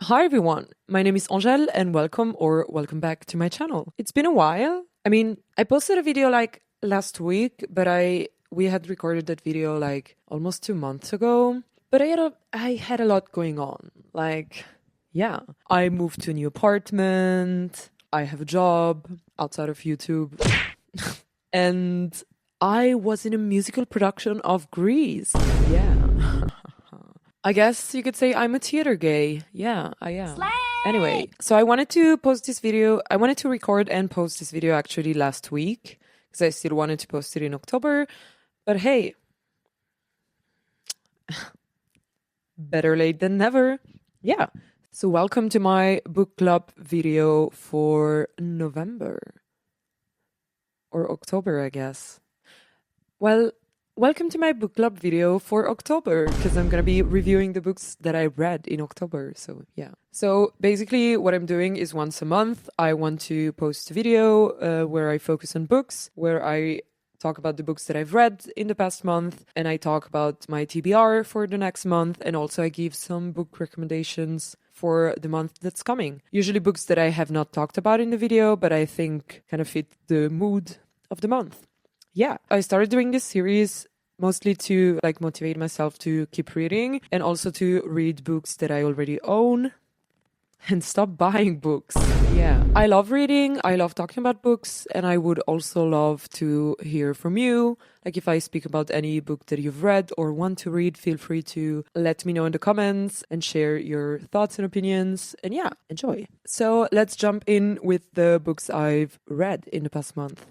Hi everyone, my name is Angèle and welcome back to my channel. It's been a while. I posted a video like last week, but we had recorded that video like almost 2 months ago. But I had a lot going on. I moved to a new apartment, I have a job outside of YouTube, and I was in a musical production of Grease. Yeah. I guess you could say I'm a theater gay. Yeah, I am. Slay! Anyway, so I wanted to post this video. I wanted to record and post this video actually last week because I still wanted to post it in October. But hey, better late than never. Yeah. So welcome to my book club video for November or October, I guess. Well, welcome to my book club video for October, because I'm going to be reviewing the books that I read in October. So yeah. So basically what I'm doing is once a month, I want to post a video where I focus on books, where I talk about the books that I've read in the past month, and I talk about my TBR for the next month, and also I give some book recommendations for the month that's coming. Usually books that I have not talked about in the video, but I think kind of fit the mood of the month. Yeah, I started doing this series mostly to like motivate myself to keep reading and also to read books that I already own and stop buying books. Yeah, I love reading, I love talking about books, and I would also love to hear from you. Like if I speak about any book that you've read or want to read, feel free to let me know in the comments and share your thoughts and opinions. And yeah, enjoy. So let's jump in with the books I've read in the past month.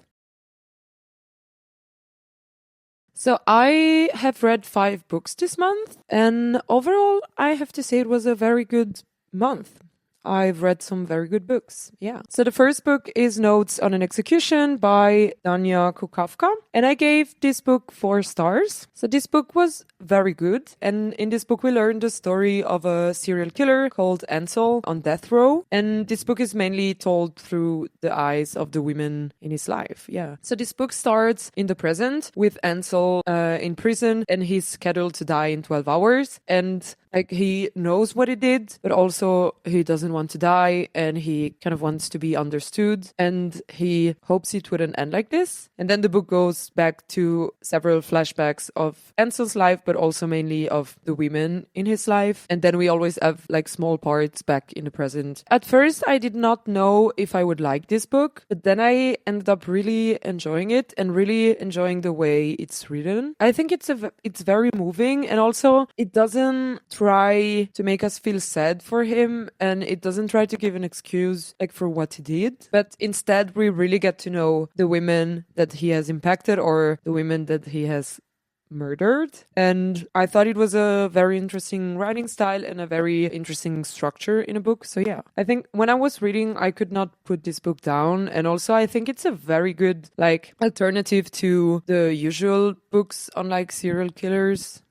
So I have read 5 books this month, and overall I have to say it was a very good month. I've read some very good books. Yeah. So the first book is Notes on an Execution by Dania Kukavka, and I gave this book 4 stars. So this book was very good, and in this book we learned the story of a serial killer called Ansel on death row, and this book is mainly told through the eyes of the women in his life. Yeah. So this book starts in the present with Ansel in prison, and he's scheduled to die in 12 hours, and like he knows what he did, but also he doesn't want to die, and he kind of wants to be understood, and he hopes it wouldn't end like this. And then the book goes back to several flashbacks of Ansel's life, but also mainly of the women in his life. And then we always have like small parts back in the present. At first, I did not know if I would like this book, but then I ended up really enjoying it and really enjoying the way it's written. I think it's very moving, and also it doesn't try to make us feel sad for him, and it doesn't try to give an excuse like for what he did, but instead we really get to know the women that he has impacted or the women that he has murdered. And I thought it was a very interesting writing style and a very interesting structure in a book. So yeah, I think when I was reading, I could not put this book down. And also I think it's a very good like alternative to the usual books on like serial killers.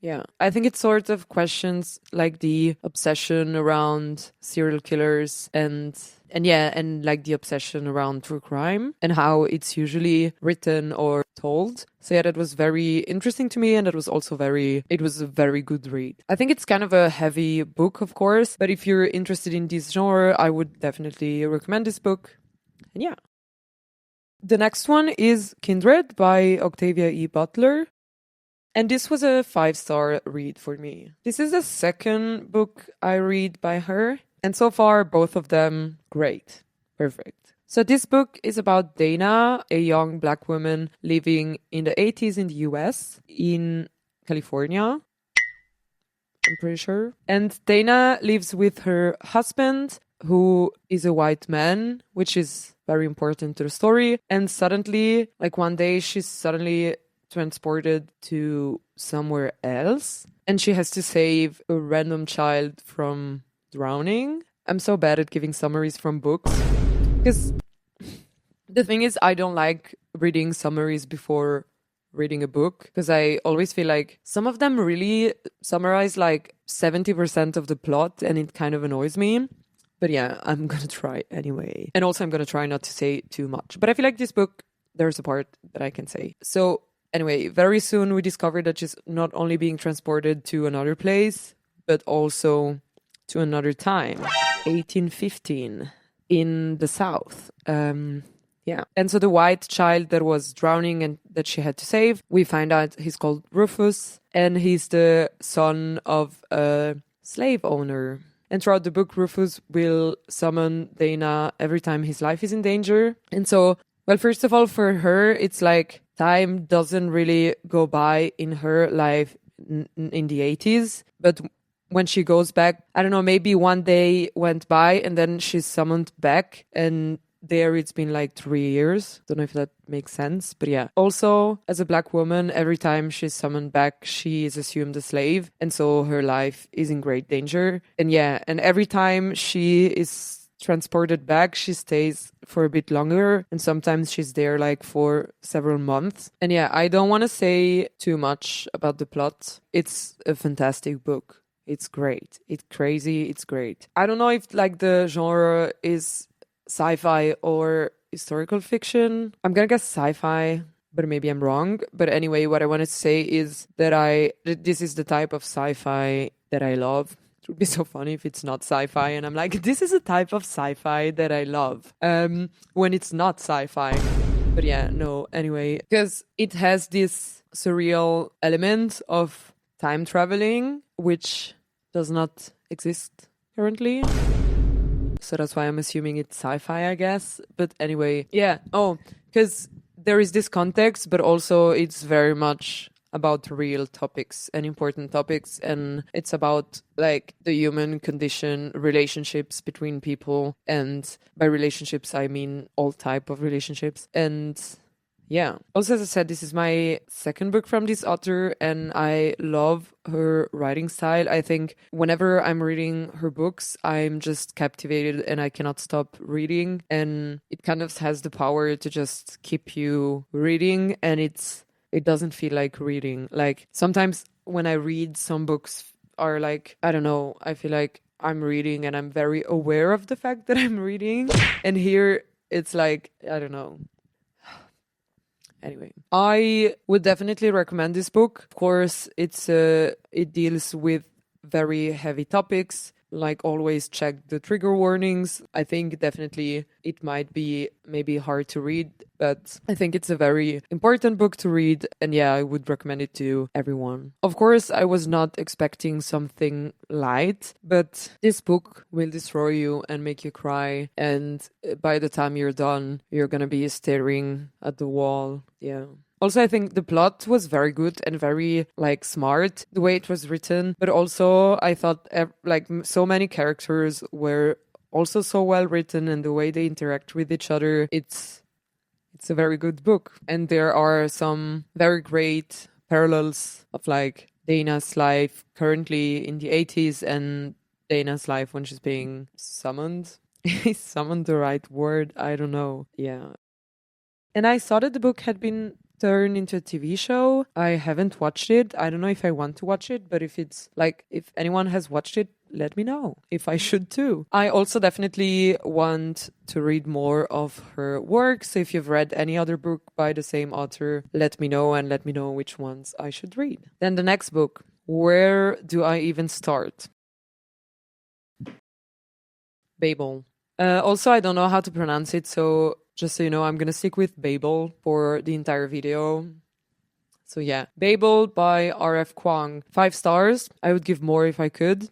Yeah, I think it sort of questions like the obsession around serial killers and like the obsession around true crime and how it's usually written or told. So yeah, that was very interesting to me, and it was a very good read. I think it's kind of a heavy book, of course, but if you're interested in this genre, I would definitely recommend this book. And yeah. The next one is Kindred by Octavia E. Butler. And this was a 5-star read for me. This is the second book I read by her, and so far both of them great. Perfect. So this book is about Dana, a young black woman living in the 80s in the US, in California, I'm pretty sure. And Dana lives with her husband, who is a white man, which is very important to the story. And suddenly, like one day, she's suddenly transported to somewhere else, and she has to save a random child from drowning. I'm so bad at giving summaries from books, because the thing is, I don't like reading summaries before reading a book, because I always feel like some of them really summarize like 70% of the plot, and it kind of annoys me. But yeah, I'm gonna try anyway. And also I'm gonna try not to say too much. But I feel like this book, there's a part that I can say. So anyway, very soon we discovered that she's not only being transported to another place, but also to another time, 1815, in the South. Yeah. And so the white child that was drowning and that she had to save, we find out he's called Rufus, and he's the son of a slave owner. And throughout the book, Rufus will summon Dana every time his life is in danger. And so, well, first of all, for her, it's like time doesn't really go by in her life in the 80s. But when she goes back, I don't know, maybe one day went by and then she's summoned back, and there it's been like 3 years. Don't know if that makes sense, but yeah. Also, as a black woman, every time she's summoned back, she is assumed a slave, and so her life is in great danger. And yeah, and every time she is transported back, she stays for a bit longer, and sometimes she's there like for several months. And yeah, I don't want to say too much about the plot. It's a fantastic book. It's great. It's crazy. It's great. I don't know if like the genre is sci-fi or historical fiction. I'm gonna guess sci-fi, but maybe I'm wrong. But anyway, what I wanted to say is that this is the type of sci-fi that I love. It would be so funny if it's not sci-fi and I'm like, this is a type of sci-fi that I love, when it's not sci-fi. But yeah, no, anyway, because it has this surreal element of time traveling, which does not exist currently. So that's why I'm assuming it's sci-fi, I guess. But anyway, yeah. Oh, because there is this context, but also it's very much about real topics and important topics. And it's about like the human condition, relationships between people. And by relationships, I mean all type of relationships. And yeah. Also, as I said, this is my second book from this author, and I love her writing style. I think whenever I'm reading her books, I'm just captivated and I cannot stop reading. And it kind of has the power to just keep you reading, and it doesn't feel like reading. Like sometimes when I read, some books are like, I don't know, I feel like I'm reading and I'm very aware of the fact that I'm reading. And here it's like, I don't know. Anyway, I would definitely recommend this book. Of course, it deals with very heavy topics. Like always, check the trigger warnings. I think definitely it might be maybe hard to read, but I think it's a very important book to read. And yeah, I would recommend it to everyone. Of course, I was not expecting something light, but this book will destroy you and make you cry. And by the time you're done, you're gonna be staring at the wall. Yeah. Also, I think the plot was very good and very like smart, the way it was written. But also, I thought like so many characters were also so well written, and the way they interact with each other, it's a very good book. And there are some very great parallels of like Dana's life currently in the 80s and Dana's life when she's being summoned. Is summoned the right word? I don't know. Yeah. And I saw that the book had been turned into a TV show. I haven't watched it. I don't know if I want to watch it, but if it's like, if anyone has watched it, let me know if I should too. I also definitely want to read more of her work. So if you've read any other book by the same author, let me know, and let me know which ones I should read. Then the next book, where do I even start? Babel. Also, I don't know how to pronounce it, so just so you know, I'm going to stick with Babel for the entire video. So yeah, Babel by R.F. Kuang. 5 stars. I would give more if I could.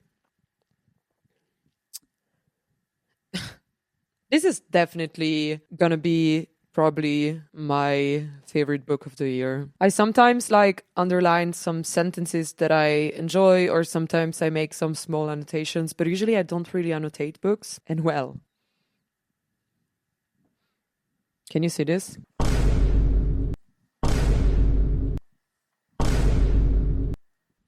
This is definitely going to be probably my favorite book of the year. I sometimes like underline some sentences that I enjoy, or sometimes I make some small annotations, but usually I don't really annotate books. And well, can you see this?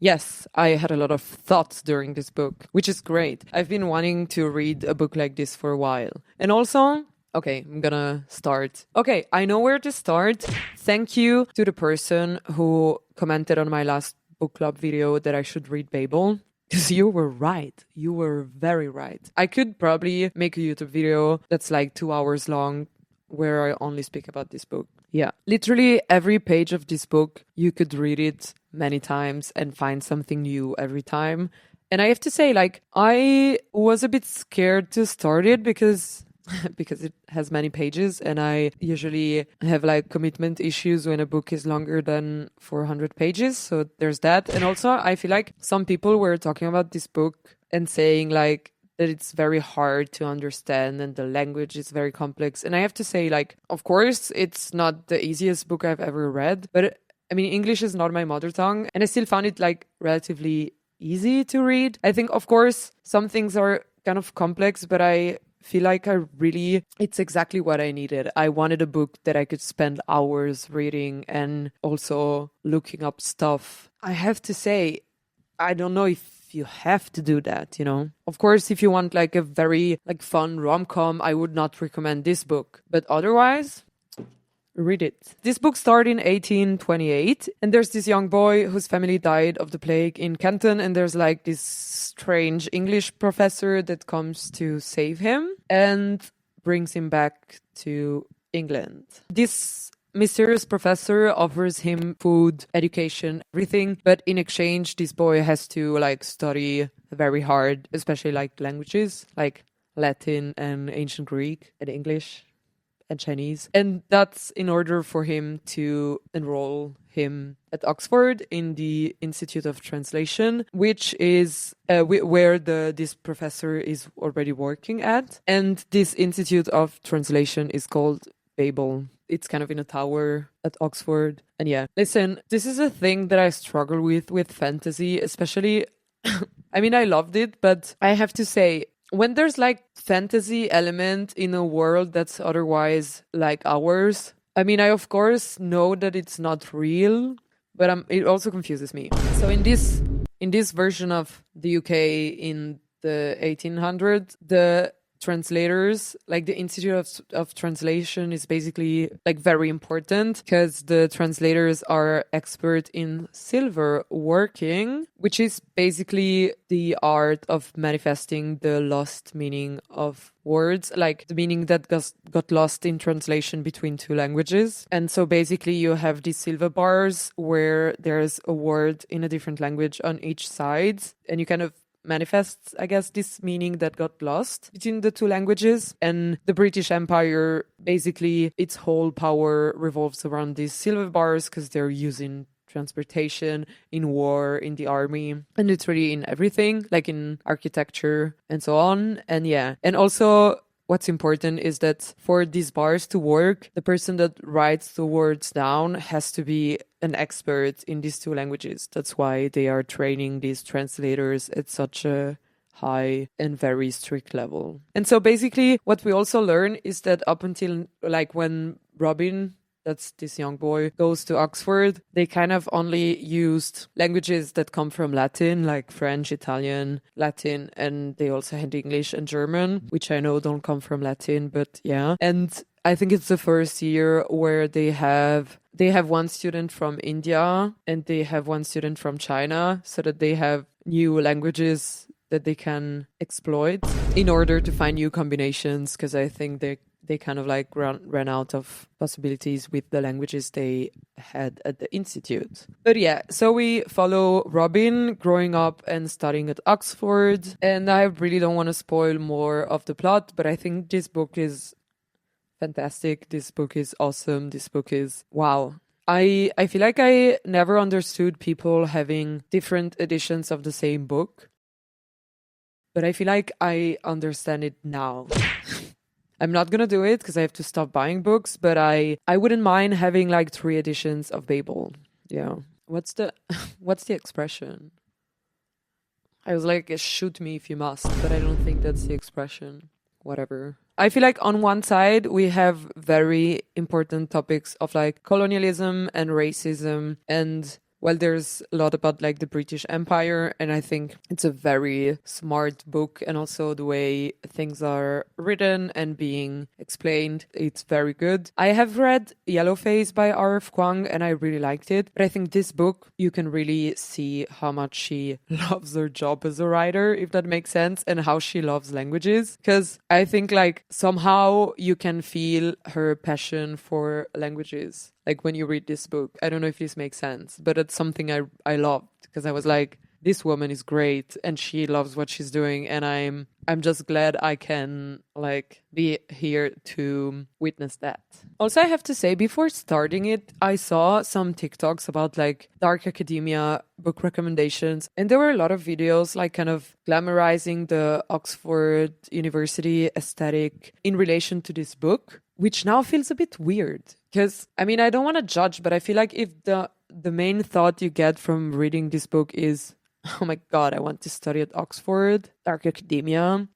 Yes, I had a lot of thoughts during this book, which is great. I've been wanting to read a book like this for a while. And also, okay, I'm gonna start. Okay, I know where to start. Thank you to the person who commented on my last book club video that I should read Babel. Because you were right. You were very right. I could probably make a YouTube video that's like 2 hours long, where I only speak about this book. Yeah, literally every page of this book, you could read it many times and find something new every time. And I have to say, like, I was a bit scared to start it because because it has many pages, and I usually have like commitment issues when a book is longer than 400 pages. So there's that. And also I feel like some people were talking about this book and saying like that it's very hard to understand and the language is very complex. And I have to say, like, of course, it's not the easiest book I've ever read, but I mean, English is not my mother tongue, and I still found it like relatively easy to read. I think, of course, some things are kind of complex, but I feel like it's exactly what I needed. I wanted a book that I could spend hours reading and also looking up stuff. I have to say, I don't know if you have to do that, you know. Of course, if you want like a very like fun rom-com, I would not recommend this book. But otherwise, read it. This book started in 1828, and there's this young boy whose family died of the plague in Canton, and there's like this strange English professor that comes to save him and brings him back to England. This mysterious professor offers him food, education, everything, but in exchange, this boy has to like study very hard, especially like languages like Latin and ancient Greek and English and Chinese. And that's in order for him to enroll him at Oxford in the Institute of Translation, which is where this professor is already working at. And this Institute of Translation is called Babel. It's kind of in a tower at Oxford. And yeah, listen, this is a thing that I struggle with fantasy, especially. I mean, I loved it, but I have to say, when there's like fantasy element in a world that's otherwise like ours, I mean, I of course know that it's not real, but it also confuses me. So in this version of the UK in the 1800s, the translators, like the Institute of Translation is basically like very important because the translators are expert in silver working, which is basically the art of manifesting the lost meaning of words, like the meaning that got lost in translation between two languages. And so basically you have these silver bars where there's a word in a different language on each side, and you kind of manifests, I guess, this meaning that got lost between the two languages. And the British Empire, basically, its whole power revolves around these silver bars because they're used in transportation, in war, in the army, and literally in everything, like in architecture and so on. And yeah, and also what's important is that for these bars to work, the person that writes the words down has to be an expert in these two languages. That's why they are training these translators at such a high and very strict level. And so basically what we also learn is that up until like when Robin, that's this young boy, goes to Oxford, they kind of only used languages that come from Latin, like French, Italian, Latin, and they also had English and German, which I know don't come from Latin, but yeah. And I think it's the first year where they have one student from India and they have one student from China, so that they have new languages that they can exploit in order to find new combinations, because I think they kind of like ran out of possibilities with the languages they had at the institute. But yeah, so we follow Robin growing up and studying at Oxford, and I really don't want to spoil more of the plot, but I think this book is fantastic. This book is awesome. This book is wow. I feel like I never understood people having different editions of the same book, but I feel like I understand it now. I'm not gonna do it because I have to stop buying books, but I wouldn't mind having like 3 editions of Babel. Yeah. What's the expression? I was like, shoot me if you must, but I don't think that's the expression. Whatever. I feel like on one side we have very important topics of like colonialism and racism, and well, there's a lot about like the British Empire, and I think it's a very smart book, and also the way things are written and being explained, it's very good. I have read Yellowface by R.F. Kuang and I really liked it, but I think this book, you can really see how much she loves her job as a writer, if that makes sense, and how she loves languages, because I think like somehow you can feel her passion for languages. Like when you read this book, I don't know if this makes sense, but it's something I loved, because I was like, this woman is great and she loves what she's doing, and I'm just glad I can like be here to witness that. Also, I have to say, before starting it, I saw some TikToks about like dark academia book recommendations, and there were a lot of videos like kind of glamorizing the Oxford University aesthetic in relation to this book, which now feels a bit weird. Because, I mean, I don't want to judge, but I feel like if the main thought you get from reading this book is, oh my God, I want to study at Oxford, dark academia,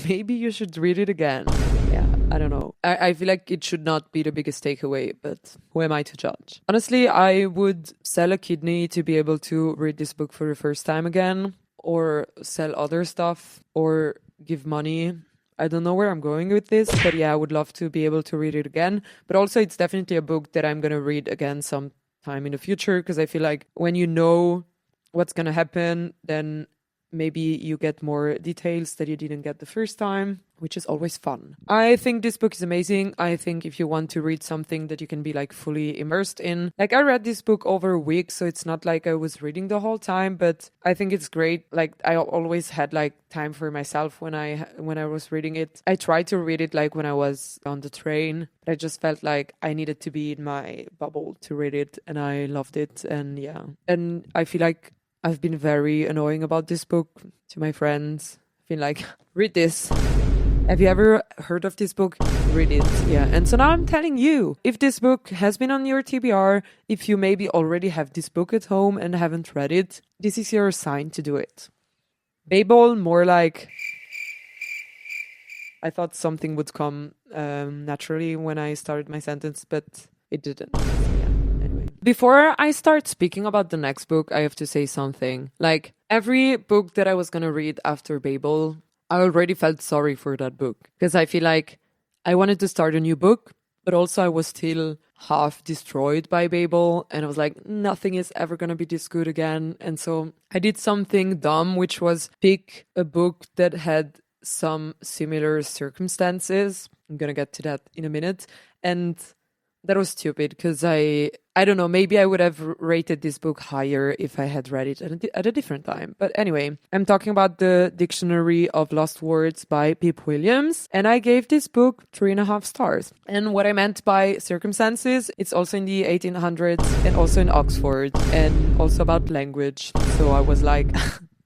maybe you should read it again. Yeah, I don't know. I feel like it should not be the biggest takeaway, but who am I to judge? Honestly, I would sell a kidney to be able to read this book for the first time again, or sell other stuff, or give money. I don't know where I'm going with this, but yeah, I would love to be able to read it again. But also, it's definitely a book that I'm going to read again sometime in the future, because I feel like when you know what's going to happen, then maybe you get more details that you didn't get the first time, which is always fun. I think this book is amazing. I think if you want to read something that you can be like fully immersed in, like I read this book over a week, so it's not like I was reading the whole time, but I think it's great. Like I always had like time for myself when I was reading it. I tried to read it like when I was on the train, but I just felt like I needed to be in my bubble to read it, and I loved it. And yeah, and I feel like I've been very annoying about this book to my friends. I've been like, read this. Have you ever heard of this book? Read it. Yeah. And so now I'm telling you, if this book has been on your TBR, if you maybe already have this book at home and haven't read it, this is your sign to do it. Babel, more like, I thought something would come naturally when I started my sentence, but it didn't. Before I start speaking about the next book, I have to say something. Like, every book that I was going to read after Babel, I already felt sorry for that book. Because I feel like I wanted to start a new book, but also I was still half destroyed by Babel. And I was like, nothing is ever going to be this good again. And so I did something dumb, which was pick a book that had some similar circumstances. I'm going to get to that in a minute. And that was stupid because I don't know, maybe I would have rated this book higher if I had read it at a different time. But anyway, I'm talking about the Dictionary of Lost Words by Pip Williams. And I gave this book 3.5 stars. And what I meant by circumstances, it's also in the 1800s and also in Oxford and also about language. So I was like,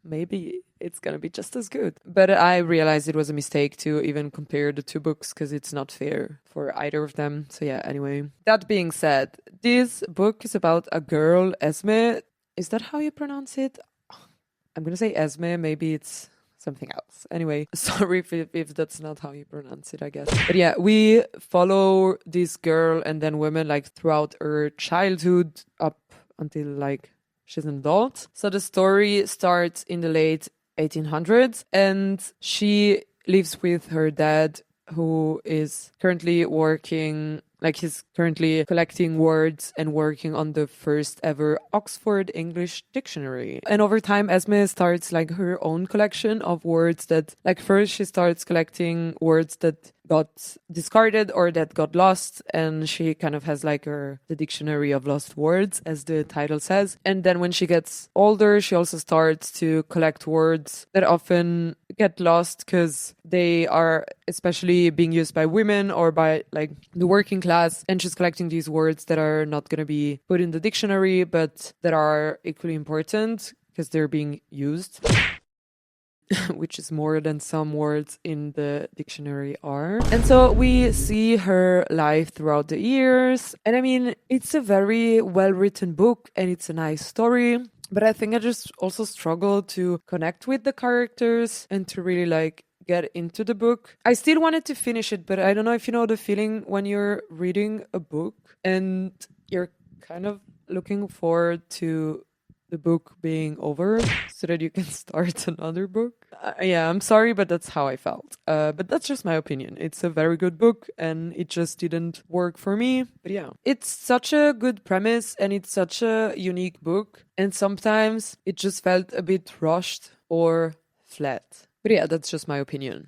maybe it's gonna be just as good. But I realized it was a mistake to even compare the two books because it's not fair for either of them. So yeah, anyway. That being said, this book is about a girl, Esme. Is that how you pronounce it? I'm gonna say Esme, maybe it's something else. Anyway, sorry if that's not how you pronounce it, I guess. But yeah, we follow this girl and then women like throughout her childhood up until like she's an adult. So the story starts in the late 1800s, and she lives with her dad, who is currently working, like he's currently collecting words and working on the first ever Oxford English dictionary. And over time, Esme starts like her own collection of words that, like first she starts collecting words that got discarded or that got lost, and she kind of has like the Dictionary of Lost Words, as the title says. And then when she gets older, she also starts to collect words that often get lost because they are especially being used by women or by like the working class, and she's collecting these words that are not going to be put in the dictionary but that are equally important because they're being used. Which is more than some words in the dictionary are. And so we see her life throughout the years. And I mean, it's a very well-written book and it's a nice story. But I think I just also struggle to connect with the characters and to really like get into the book. I still wanted to finish it, but I don't know if you know the feeling when you're reading a book and you're kind of looking forward to the book being over so that you can start another book. Yeah, I'm sorry, but that's how I felt. But that's just my opinion. It's a very good book and it just didn't work for me. But yeah, it's such a good premise and it's such a unique book. And sometimes it just felt a bit rushed or flat. But yeah, that's just my opinion.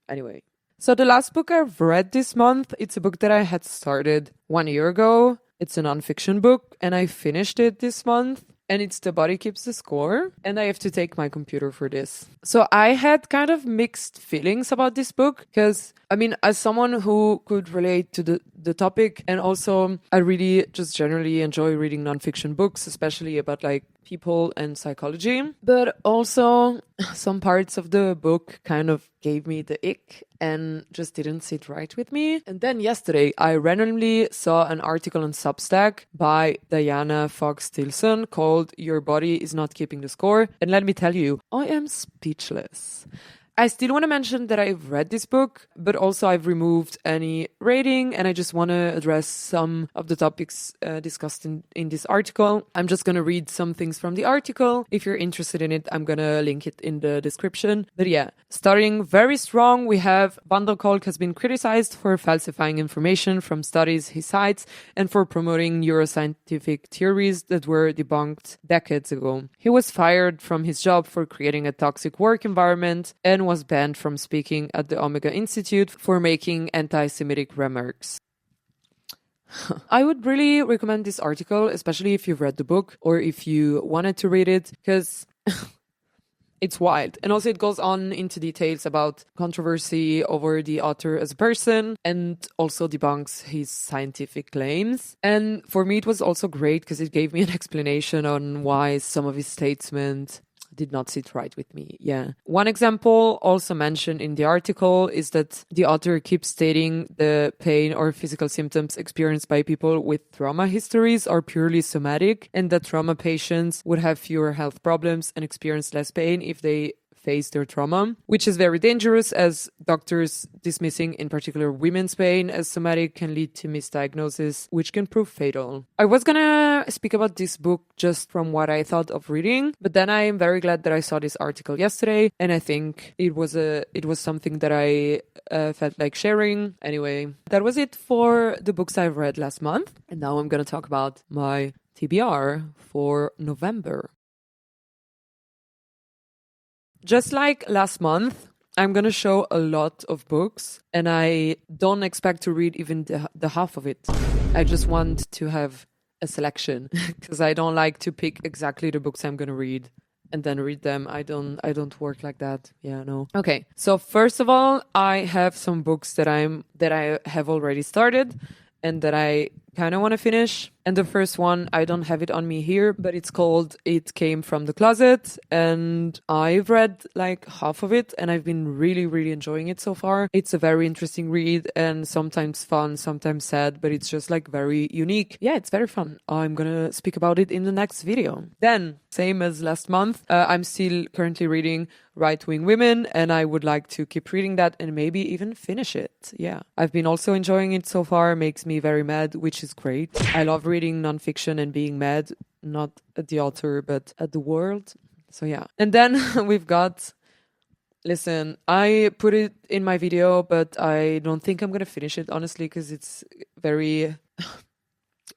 Anyway. So the last book I've read this month, it's a book that I had started 1 year ago. It's a nonfiction book and I finished it this month. and it's The Body Keeps the Score, and I have to take my computer for this. So I had kind of mixed feelings about this book because, I mean, as someone who could relate to the topic, and also I really just generally enjoy reading nonfiction books, especially about like people and psychology, but also some parts of the book kind of gave me the ick and just didn't sit right with me. And then yesterday I randomly saw an article on Substack by Diana Fox Tilson called "Your Body is Not Keeping the Score," and let me tell you, I am speechless. I still want to mention that I've read this book, but also I've removed any rating, and I just want to address some of the topics discussed in this article. I'm just going to read some things from the article. If you're interested in it, I'm going to link it in the description. But yeah, starting very strong, we have Van der Kolk has been criticized for falsifying information from studies he cites and for promoting neuroscientific theories that were debunked decades ago. He was fired from his job for creating a toxic work environment and was banned from speaking at the Omega Institute for making anti-Semitic remarks. I would really recommend this article, especially if you've read the book or if you wanted to read it, because it's wild. And also it goes on into details about controversy over the author as a person and also debunks his scientific claims. And for me, it was also great because it gave me an explanation on why some of his statements did not sit right with me. Yeah. One example also mentioned in the article is that the author keeps stating the pain or physical symptoms experienced by people with trauma histories are purely somatic, and that trauma patients would have fewer health problems and experience less pain if they face their trauma, which is very dangerous as doctors dismissing in particular women's pain as somatic can lead to misdiagnosis, which can prove fatal. I was gonna speak about this book just from what I thought of reading, but then I am very glad that I saw this article yesterday, and I think it was something that I felt like sharing. Anyway, that was it for the books I've read last month, and now I'm gonna talk about my TBR for November. Just like last month, I'm going to show a lot of books, and I don't expect to read even the half of it. I just want to have a selection because I don't like to pick exactly the books I'm going to read and then read them. I don't work like that. Yeah, no. Okay. So first of all, I have some books that I have already started and that I kind of want to finish. And the first one, I don't have it on me here, but it's called It Came from the Closet. And I've read like half of it and I've been really, really enjoying it so far. It's a very interesting read and sometimes fun, sometimes sad, but it's just like very unique. Yeah, it's very fun. I'm gonna speak about it in the next video. Then, same as last month, I'm still currently reading Right-Wing Women, and I would like to keep reading that and maybe even finish it. Yeah, I've been also enjoying it so far. Makes me very mad, which is great. I love reading nonfiction and being mad, not at the author, but at the world. So yeah. And then we've got, listen, I put it in my video, but I don't think I'm going to finish it, honestly, because it's very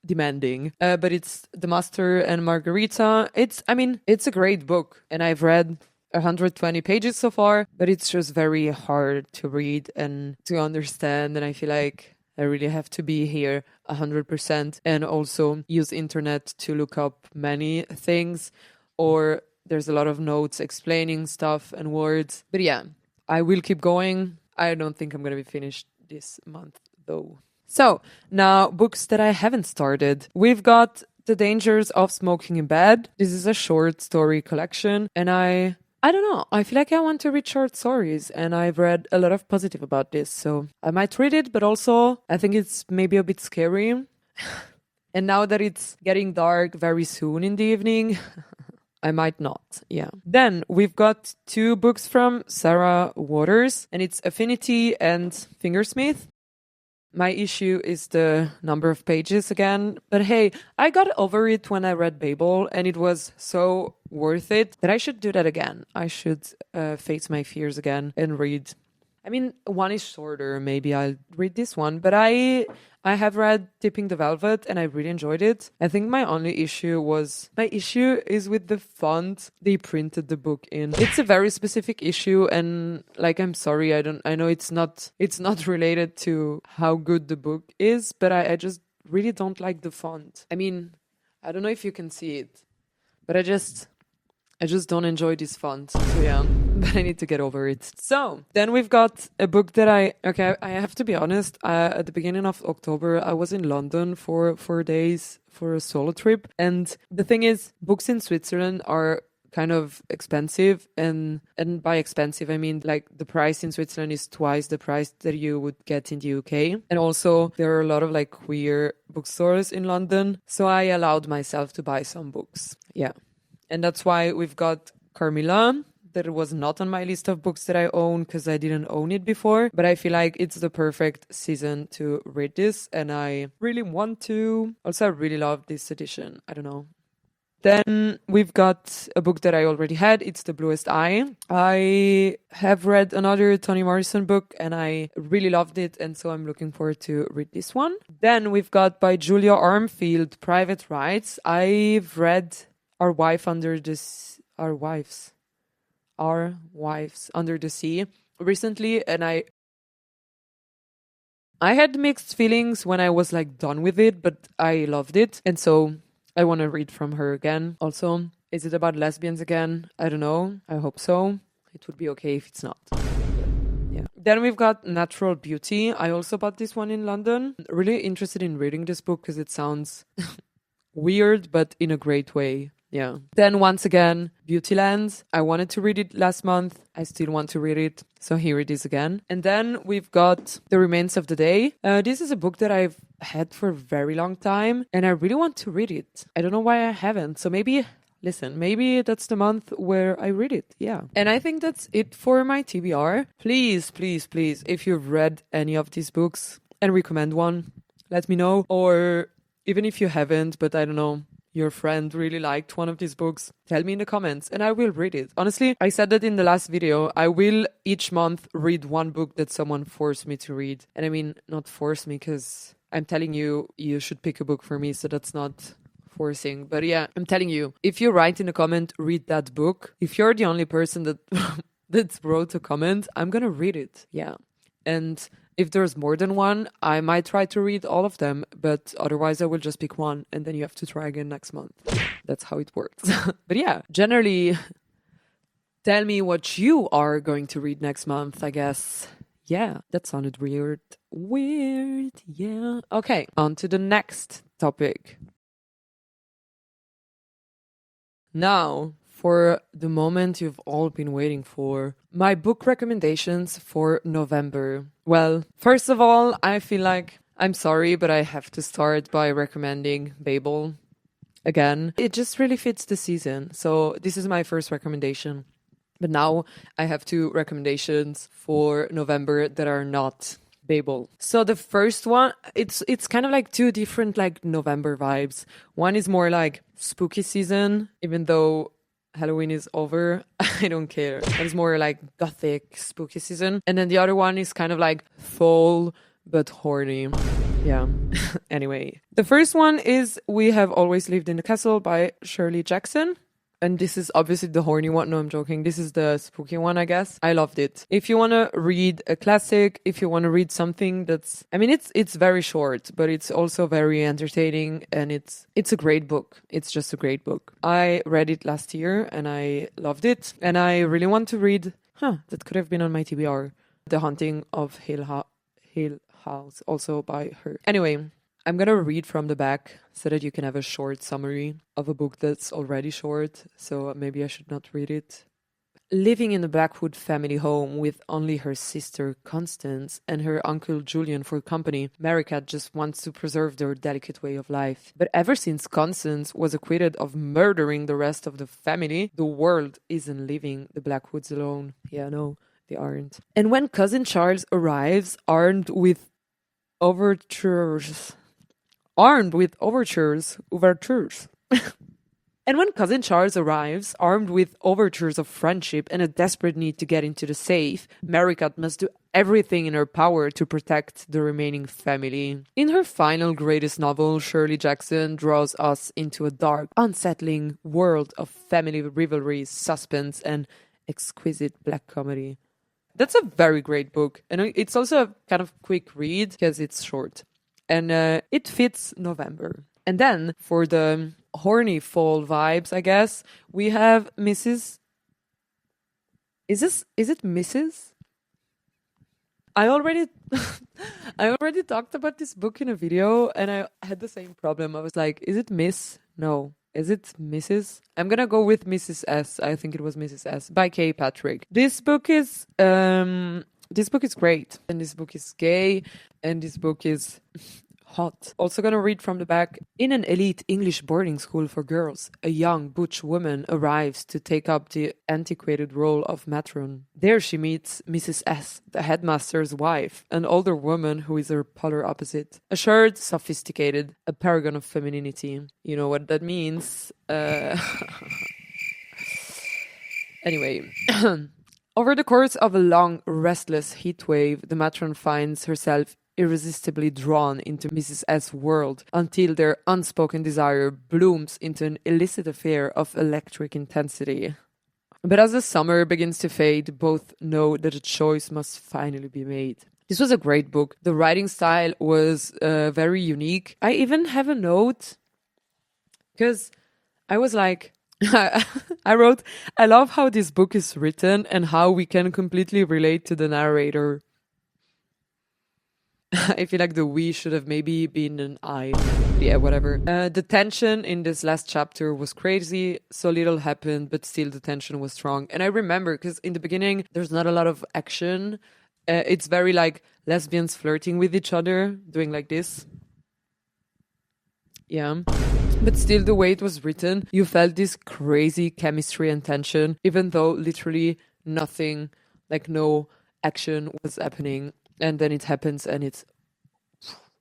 demanding. But it's The Master and Margarita. It's a great book, and I've read 120 pages so far, but it's just very hard to read and to understand. And I feel like I really have to be here 100% and also use internet to look up many things, or there's a lot of notes explaining stuff and words. But yeah, I will keep going. I don't think I'm going to be finished this month though. So now books that I haven't started. We've got The Dangers of Smoking in Bed. This is a short story collection, and I don't know. I feel like I want to read short stories, and I've read a lot of positive about this. So I might read it, but also I think it's maybe a bit scary. And now that it's getting dark very soon in the evening, I might not. Yeah. Then we've got two books from Sarah Waters, and it's Affinity and Fingersmith. My issue is the number of pages again. But hey, I got over it when I read Babel, and it was so worth it that I should do that again. I should face my fears again and read. I mean, one is shorter. Maybe I'll read this one. But I have read Tipping the Velvet, and I really enjoyed it. I think my issue is with the font they printed the book in. It's a very specific issue, and like, I'm sorry, I know it's not related to how good the book is, but I just really don't like the font. I mean, I don't know if you can see it, But I just don't enjoy this font. So yeah, but I need to get over it. So then we've got a book that I have to be honest. At the beginning of October, I was in London for 4 days for a solo trip. And the thing is, books in Switzerland are kind of expensive. And by expensive, I mean like the price in Switzerland is twice the price that you would get in the UK. And also there are a lot of like queer bookstores in London. So I allowed myself to buy some books. Yeah. And that's why we've got Carmilla, that was not on my list of books that I own because I didn't own it before. But I feel like it's the perfect season to read this. And I really want to. Also, I really love this edition. I don't know. Then we've got a book that I already had. It's The Bluest Eye. I have read another Toni Morrison book and I really loved it. And so I'm looking forward to read this one. Then we've got by Julia Armfield, Private Rights. I've read Our Wives Under the Sea recently, and I had mixed feelings when I was like done with it, but I loved it, and so I want to read from her again. Also, is it about lesbians again? I don't know. I hope so. It would be okay if it's not. Yeah. Then we've got Natural Beauty. I also bought this one in London. Really interested in reading this book because it sounds weird, but in a great way. Yeah. Then once again, Beautyland. I wanted to read it last month. I still want to read it. So here it is again. And then we've got The Remains of the Day. This is a book that I've had for a very long time. And I really want to read it. I don't know why I haven't. So maybe that's the month where I read it. Yeah. And I think that's it for my TBR. Please, please, please, if you've read any of these books and recommend one, let me know. Or even if you haven't, but I don't know, your friend really liked one of these books, tell me in the comments and I will read it. Honestly, I said that in the last video. I will each month read one book that someone forced me to read. And I mean, not force me because I'm telling you, you should pick a book for me. So that's not forcing. But yeah, I'm telling you, if you write in a comment, read that book. If you're the only person that that wrote a comment, I'm going to read it. Yeah. And if there's more than one, I might try to read all of them, but otherwise I will just pick one and then you have to try again next month. That's how it works. But yeah, generally, tell me what you are going to read next month, I guess. Yeah, that sounded weird. Weird, yeah. Okay, on to the next topic. Now, for the moment you've all been waiting for, my book recommendations for November. Well, first of all, I feel like I'm sorry, but I have to start by recommending Babel again. It just really fits the season. So this is my first recommendation. But now I have two recommendations for November that are not Babel. So the first one, it's kind of like two different like November vibes. One is more like spooky season, even though Halloween is over, I don't care. It's more like gothic spooky season. And then the other one is kind of like fall but horny. Yeah. Anyway, the first one is We Have Always Lived in the Castle by Shirley Jackson. And this is obviously the horny one. No, I'm joking. This is the spooky one, I guess. I loved it. If you want to read a classic, if you want to read something that's, I mean, it's very short, but it's also very entertaining and it's a great book. It's just a great book. I read it last year and I loved it. And I really want to read, that could have been on my TBR, The Haunting of Hill House, also by her. Anyway, I'm going to read from the back so that you can have a short summary of a book that's already short, so maybe I should not read it. Living in the Blackwood family home with only her sister Constance and her uncle Julian for company, Maricat just wants to preserve their delicate way of life. But ever since Constance was acquitted of murdering the rest of the family, the world isn't leaving the Blackwoods alone. Yeah, no, they aren't. And when Cousin Charles arrives armed with overtures. And when Cousin Charles arrives, armed with overtures of friendship and a desperate need to get into the safe, Maricat must do everything in her power to protect the remaining family. In her final greatest novel, Shirley Jackson draws us into a dark, unsettling world of family rivalries, suspense, and exquisite black comedy. That's a very great book. And it's also a kind of quick read because it's short. And it fits November. And then for the horny fall vibes, I guess, we have Mrs. Is it Mrs.? I already I already talked about this book in a video and I had the same problem. I was like, is it Miss? No. Is it Mrs.? I'm gonna go with Mrs. S. I think it was Mrs. S by Kay Patrick. This book is great. And this book is gay. And this book is hot. Also gonna read from the back. In an elite English boarding school for girls, a young butch woman arrives to take up the antiquated role of matron. There she meets Mrs. S, the headmaster's wife, an older woman who is her polar opposite. Assured, sophisticated, a paragon of femininity. You know what that means. Anyway. Over the course of a long, restless heat wave, the matron finds herself irresistibly drawn into Mrs. S.'s world until their unspoken desire blooms into an illicit affair of electric intensity. But as the summer begins to fade, both know that a choice must finally be made. This was a great book. The writing style was very unique. I even have a note because I was like, I wrote, I love how this book is written and how we can completely relate to the narrator. I feel like the we should have maybe been an I. Yeah, whatever. The tension in this last chapter was crazy. So little happened, but still the tension was strong. And I remember, because in the beginning, there's not a lot of action. It's very like lesbians flirting with each other, doing like this. Yeah. But still, the way it was written, you felt this crazy chemistry and tension, even though literally nothing, like no action was happening. And then it happens and it's...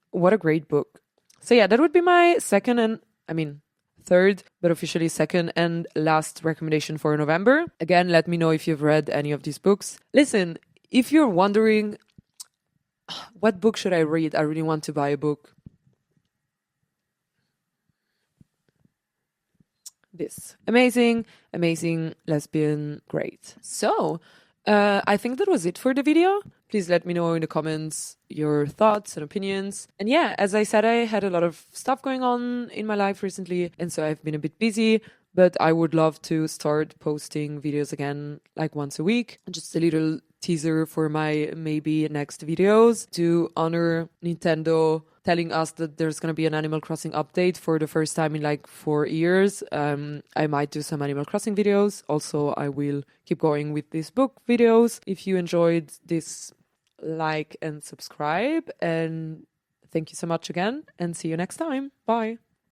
What a great book. So yeah, that would be my third, but officially second and last recommendation for November. Again, let me know if you've read any of these books. Listen, if you're wondering, what book should I read? I really want to buy a book. This. Amazing, lesbian, great. So, I think that was it for the video. Please let me know in the comments your thoughts and opinions. And yeah, as I said, I had a lot of stuff going on in my life recently, and so I've been a bit busy, but I would love to start posting videos again, like once a week. Just a little teaser for my maybe next videos to honor Nintendo telling us that there's going to be an Animal Crossing update for the first time in like 4 years. I might do some Animal Crossing videos. Also, I will keep going with these book videos. If you enjoyed this, like and subscribe. And thank you so much again, and see you next time. Bye.